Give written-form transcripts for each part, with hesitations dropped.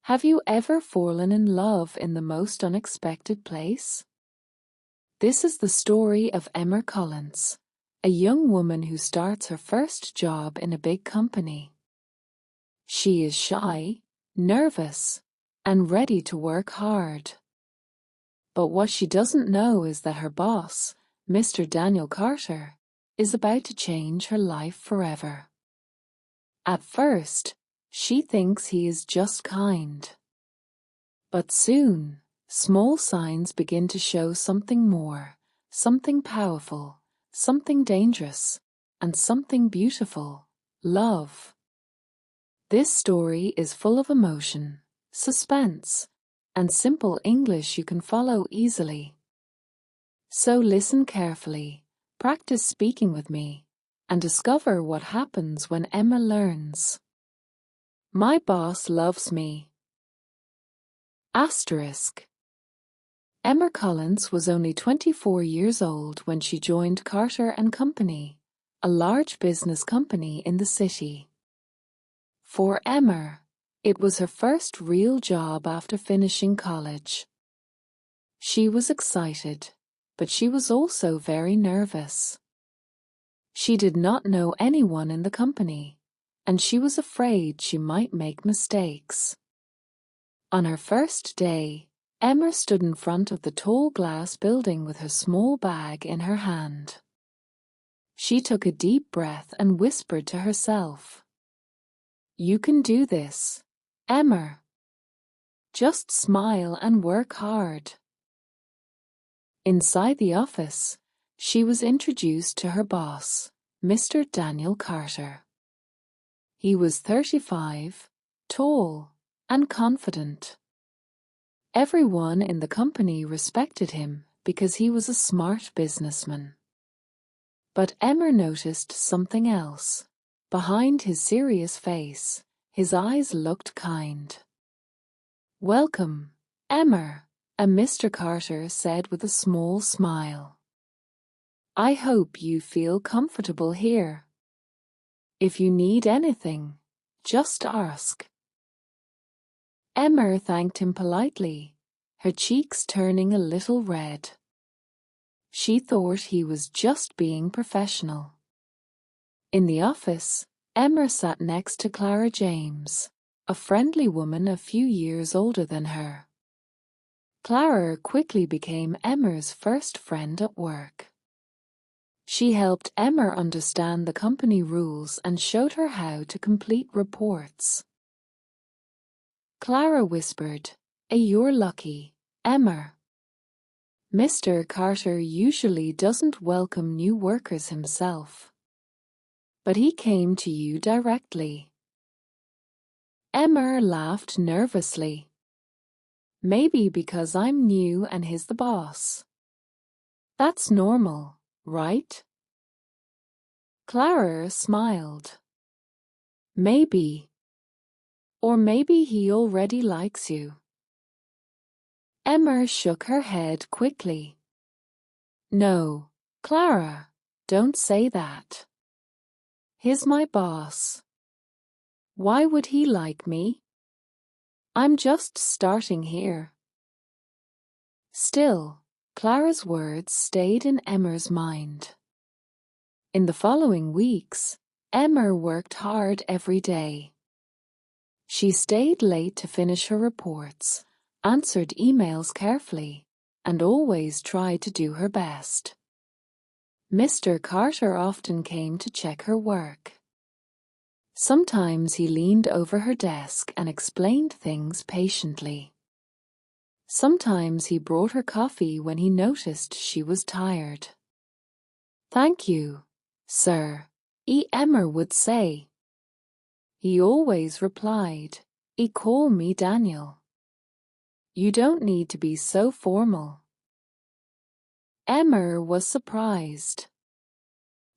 Have you ever fallen in love in the most unexpected place? This is the story of Emma Collins, a young woman who starts her first job in a big company. She is shy, nervous, and ready to work hard. But what she doesn't know is that her boss, Mr. Daniel Carter, is about to change her life forever. At first, she thinks he is just kind. But soon, small signs begin to show something more, something powerful, something dangerous, and something beautiful: love. This story is full of emotion, suspense, and simple English you can follow easily. So listen carefully, practice speaking with me, and discover what happens when Emma learns. My boss loves me. Asterisk. Emma Collins was only 24 years old when she joined Carter and Company, a large business company in the city. For Emma, it was her first real job after finishing college. She was excited, but she was also very nervous. She did not know anyone in the company, and she was afraid she might make mistakes. On her first day, Emma stood in front of the tall glass building with her small bag in her hand. She took a deep breath and whispered to herself, "You can do this, Emma. Just smile and work hard." Inside the office, she was introduced to her boss, Mr. Daniel Carter. He was 35, tall, and confident. Everyone in the company respected him because he was a smart businessman. But Emma noticed something else. Behind his serious face, his eyes looked kind. "Welcome, Emma," Mr. Carter said with a small smile. "I hope you feel comfortable here. If you need anything, just ask." Emma thanked him politely, her cheeks turning a little red. She thought he was just being professional. In the office, Emma sat next to Clara James, a friendly woman a few years older than her. Clara quickly became Emma's first friend at work. She helped Emma understand the company rules and showed her how to complete reports. Clara whispered, "You're lucky, Emma. Mr. Carter usually doesn't welcome new workers himself. But he came to you directly." Emma laughed nervously. "Maybe because I'm new and he's the boss. That's normal, right?" Clara smiled. "Maybe. Or maybe he already likes you." Emma shook her head quickly. "No, Clara, don't say that. He's my boss. Why would he like me? I'm just starting here." Still, Clara's words stayed in Emma's mind. In the following weeks, Emma worked hard every day. She stayed late to finish her reports, answered emails carefully, and always tried to do her best. Mr. Carter often came to check her work. Sometimes he leaned over her desk and explained things patiently. Sometimes he brought her coffee when he noticed she was tired. "Thank you, sir," Emma would say. He always replied, "Call me Daniel. You don't need to be so formal." Emma was surprised.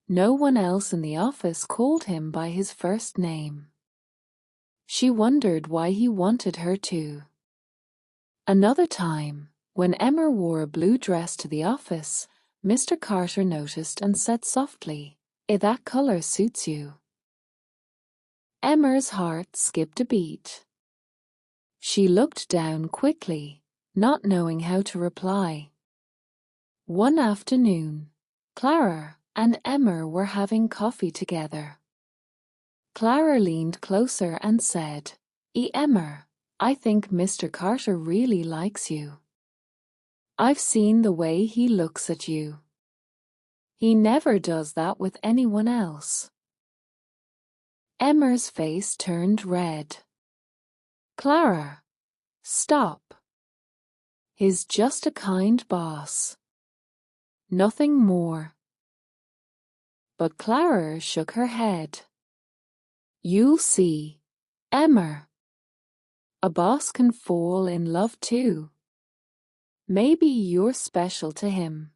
No one else in the office called him by his first name. She wondered why he wanted her to. Another time, when Emma wore a blue dress to the office, Mr. Carter noticed and said softly, "That color suits you." Emma's heart skipped a beat. She looked down quickly, not knowing how to reply. One afternoon, Clara and Emma were having coffee together. Clara leaned closer and said, Emma, I think Mr. Carter really likes you. I've seen the way he looks at you. He never does that with anyone else. Emma's face turned red. Clara, stop. He's just a kind boss. Nothing more. But Clara shook her head. You'll see, Emma. A boss can fall in love too. Maybe you're special to him.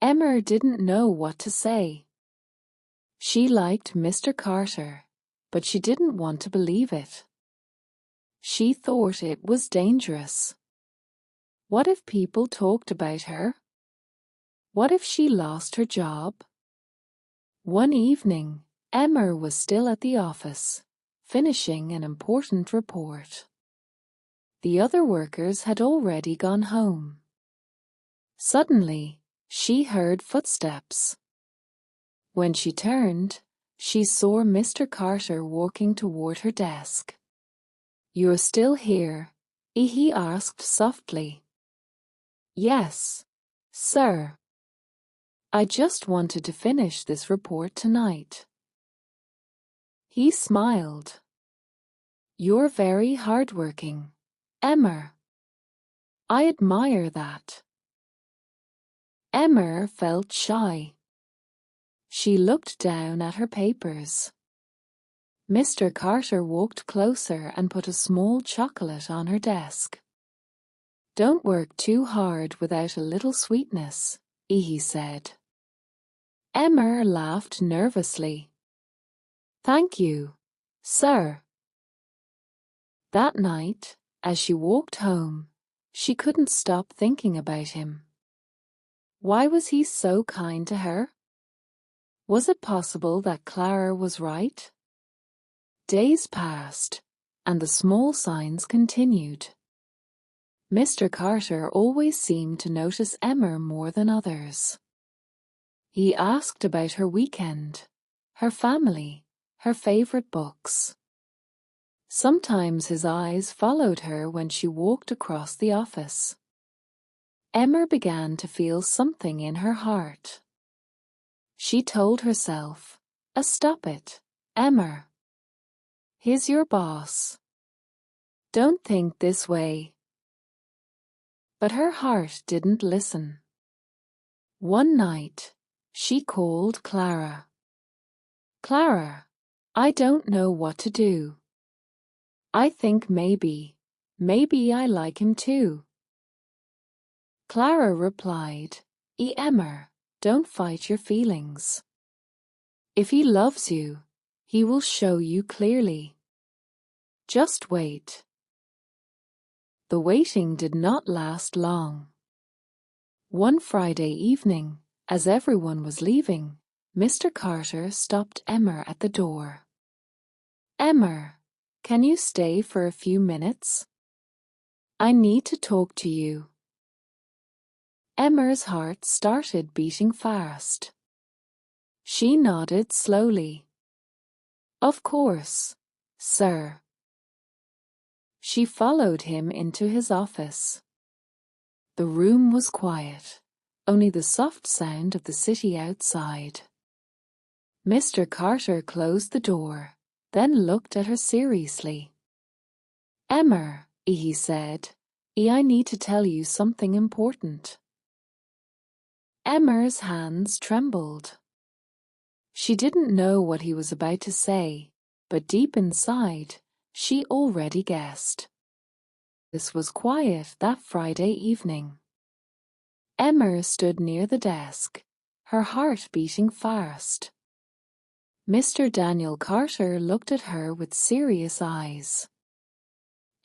Emma didn't know what to say. She liked Mr. Carter, but she didn't want to believe it. She thought it was dangerous. What if people talked about her? What if she lost her job? One evening, Emma was still at the office, finishing an important report. The other workers had already gone home. Suddenly, she heard footsteps. When she turned, she saw Mr. Carter walking toward her desk. You're still here? He asked softly. Yes, sir. I just wanted to finish this report tonight. He smiled. You're very hardworking, Emma. I admire that. Emma felt shy. She looked down at her papers. Mr. Carter walked closer and put a small chocolate on her desk. Don't work too hard without a little sweetness, he said. Emma laughed nervously. Thank you, sir. That night, as she walked home, she couldn't stop thinking about him. Why was he so kind to her? Was it possible that Clara was right? Days passed, and the small signs continued. Mr. Carter always seemed to notice Emma more than others. He asked about her weekend, her family, her favorite books. Sometimes his eyes followed her when she walked across the office. Emma began to feel something in her heart. She told herself, Stop it, Emma. He's your boss. Don't think this way. But her heart didn't listen. One night, she called Clara. Clara, I don't know what to do. I think maybe I like him too. Clara replied, Emma, don't fight your feelings. If he loves you, he will show you clearly. Just wait. The waiting did not last long. One Friday evening, as everyone was leaving, Mr. Carter stopped Emma at the door. Emma, can you stay for a few minutes? I need to talk to you. Emma's heart started beating fast. She nodded slowly. Of course, sir. She followed him into his office. The room was quiet, only the soft sound of the city outside. Mr. Carter closed the door, then looked at her seriously. Emma, he said, I need to tell you something important. Emma's hands trembled. She didn't know what he was about to say, but deep inside, she already guessed. This was quiet that Friday evening. Emma stood near the desk, her heart beating fast. Mr. Daniel Carter looked at her with serious eyes.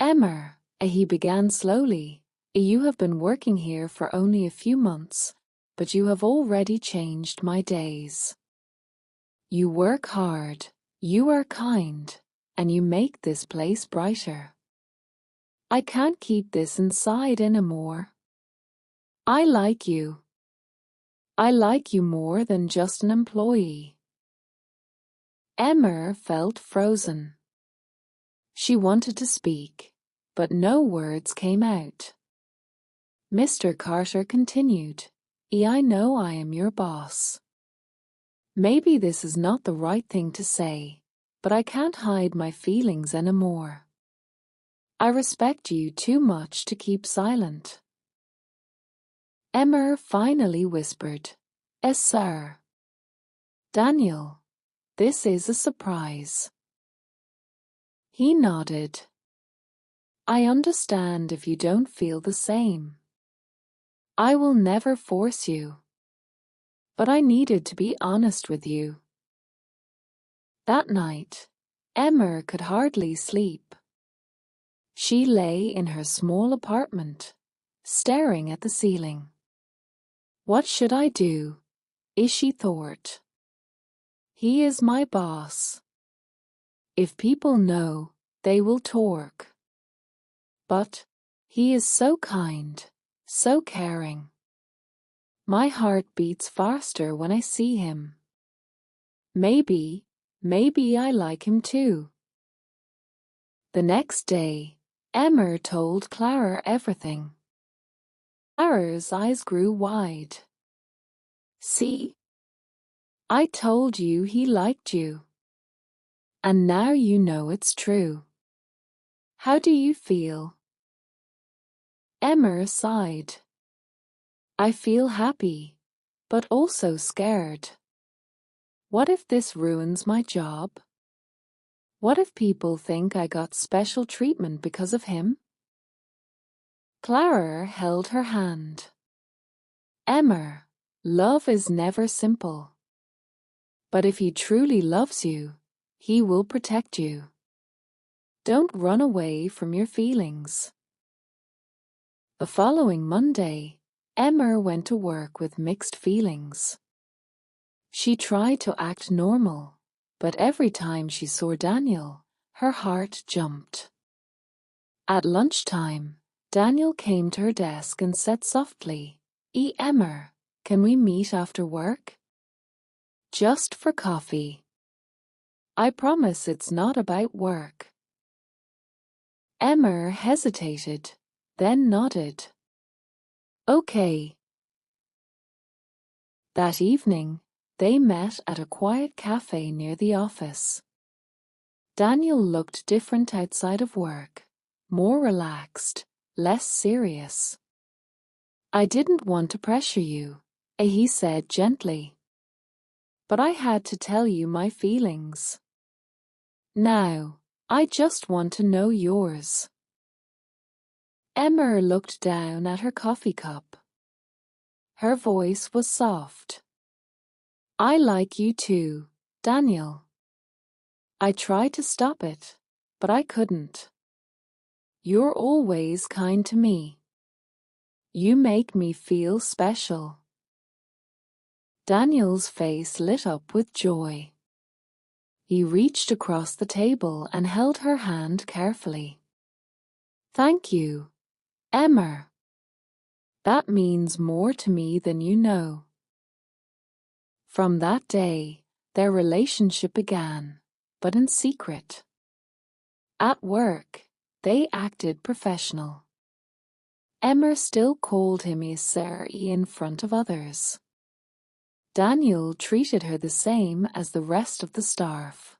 Emma, he began slowly, you have been working here for only a few months, but you have already changed my days. You work hard, you are kind, and you make this place brighter. I can't keep this inside anymore. I like you. I like you more than just an employee. Emma felt frozen. She wanted to speak, but no words came out. Mr. Carter continued, I know I am your boss. Maybe this is not the right thing to say, but I can't hide my feelings anymore. I respect you too much to keep silent. Emma finally whispered, Yes, sir. Daniel, this is a surprise. He nodded. I understand if you don't feel the same. I will never force you. But I needed to be honest with you. That night, Emma could hardly sleep. She lay in her small apartment, staring at the ceiling. What should I do? She thought. He is my boss. If people know, they will talk. But he is so kind, so caring. My heart beats faster when I see him. Maybe I like him too. The next day, Emma told Clara everything. Clara's eyes grew wide. See? I told you he liked you. And now you know it's true. How do you feel? Emma sighed. I feel happy, but also scared. What if this ruins my job? What if people think I got special treatment because of him? Clara held her hand. Emma, love is never simple. But if he truly loves you, he will protect you. Don't run away from your feelings. The following Monday, Emma went to work with mixed feelings. She tried to act normal, but every time she saw Daniel, her heart jumped. At lunchtime, Daniel came to her desk and said softly, Emma, can we meet after work? Just for coffee. I promise it's not about work. Emma hesitated, then nodded. Okay. That evening, they met at a quiet cafe near the office. Daniel looked different outside of work, more relaxed, less serious. I didn't want to pressure you, he said gently. But I had to tell you my feelings. Now, I just want to know yours. Emma looked down at her coffee cup. Her voice was soft. I like you too, Daniel. I tried to stop it, but I couldn't. You're always kind to me. You make me feel special. Daniel's face lit up with joy. He reached across the table and held her hand carefully. Thank you, Emma. That means more to me than you know. From that day, their relationship began, but in secret. At work, they acted professional. Emma still called him Sir in front of others. Daniel treated her the same as the rest of the staff.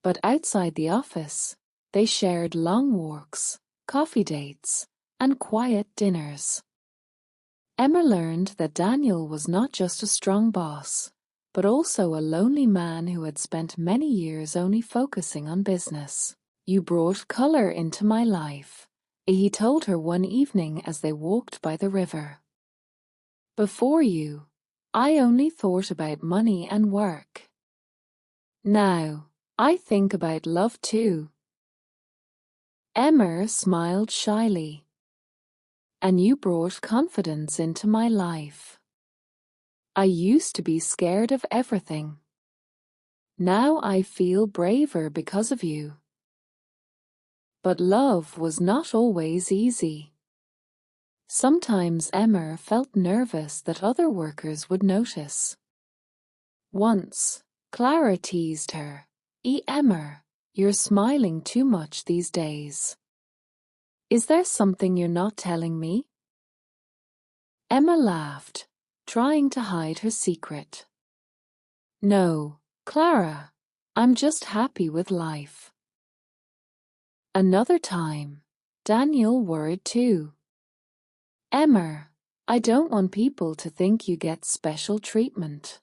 But outside the office, they shared long walks, coffee dates, and quiet dinners. Emma learned that Daniel was not just a strong boss, but also a lonely man who had spent many years only focusing on business. You brought color into my life, he told her one evening as they walked by the river. Before you, I only thought about money and work. Now, I think about love too. Emma smiled shyly. And you brought confidence into my life. I used to be scared of everything. Now I feel braver because of you. But love was not always easy. Sometimes Emma felt nervous that other workers would notice. Once, Clara teased her, Emma, you're smiling too much these days. Is there something you're not telling me? Emma laughed, trying to hide her secret. No, Clara, I'm just happy with life. Another time, Daniel worried too. Emma, I don't want people to think you get special treatment.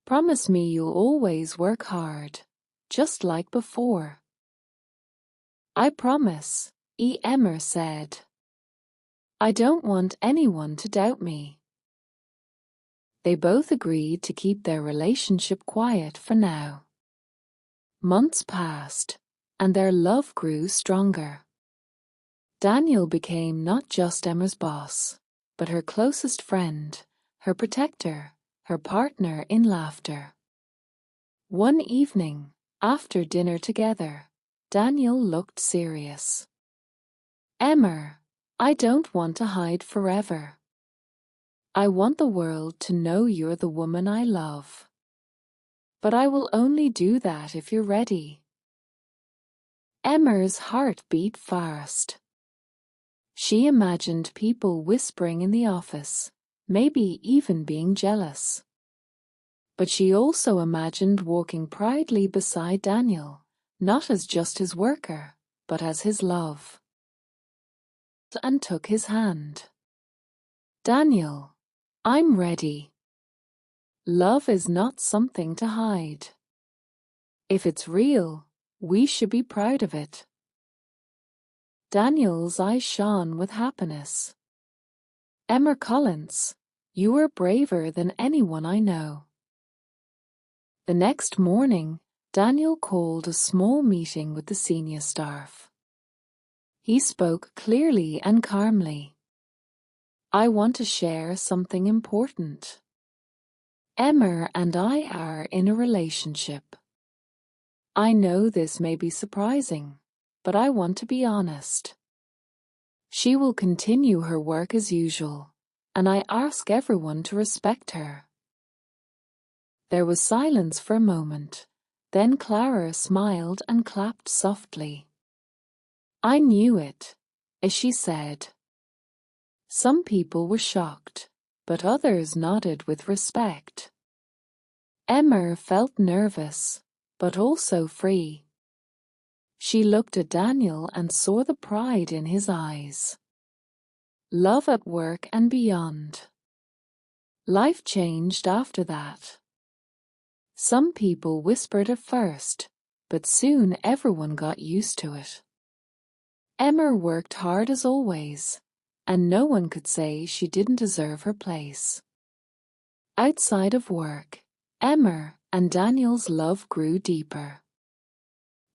Promise me you'll always work hard, just like before. I promise, Emma said. I don't want anyone to doubt me. They both agreed to keep their relationship quiet for now. Months passed, and their love grew stronger. Daniel became not just Emma's boss, but her closest friend, her protector, her partner in laughter. One evening, after dinner together, Daniel looked serious. Emma, I don't want to hide forever. I want the world to know you're the woman I love. But I will only do that if you're ready. Emma's heart beat fast. She imagined people whispering in the office, maybe even being jealous. But she also imagined walking proudly beside Daniel, not as just his worker, but as his love. And took his hand. Daniel, I'm ready. Love is not something to hide. If it's real, we should be proud of it. Daniel's eyes shone with happiness. Emma Collins, you are braver than anyone I know. The next morning, Daniel called a small meeting with the senior staff. He spoke clearly and calmly. I want to share something important. Emma and I are in a relationship. I know this may be surprising, but I want to be honest. She will continue her work as usual, and I ask everyone to respect her. There was silence for a moment, then Clara smiled and clapped softly. I knew it, as she said. Some people were shocked, but others nodded with respect. Emma felt nervous, but also free. She looked at Daniel and saw the pride in his eyes. Love at work and beyond. Life changed after that. Some people whispered at first, but soon everyone got used to it. Emma worked hard as always, and no one could say she didn't deserve her place. Outside of work, Emma and Daniel's love grew deeper.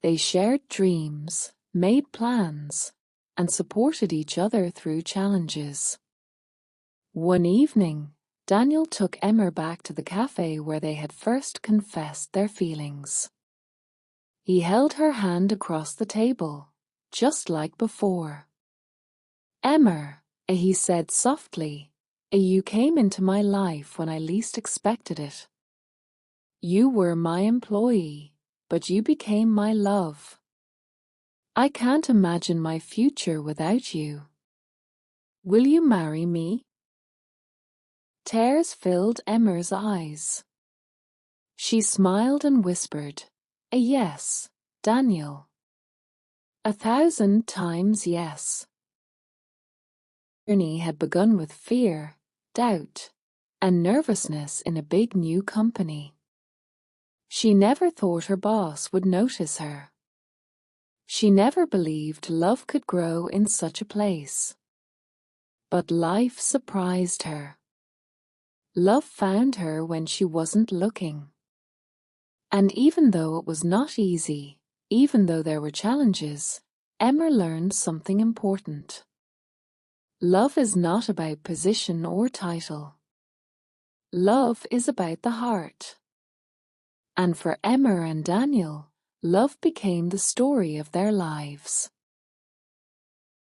They shared dreams, made plans, and supported each other through challenges. One evening, Daniel took Emma back to the cafe where they had first confessed their feelings. He held her hand across the table, just like before. Emma, he said softly, you came into my life when I least expected it. You were my employee, but you became my love. I can't imagine my future without you. Will you marry me? Tears filled Emma's eyes. She smiled and whispered, a yes, Daniel. 1,000 times yes. The journey had begun with fear, doubt, and nervousness in a big new company. She never thought her boss would notice her. She never believed love could grow in such a place. But life surprised her. Love found her when she wasn't looking. And even though it was not easy, even though there were challenges, Emma learned something important. Love is not about position or title. Love is about the heart. And for Emma and Daniel, love became the story of their lives.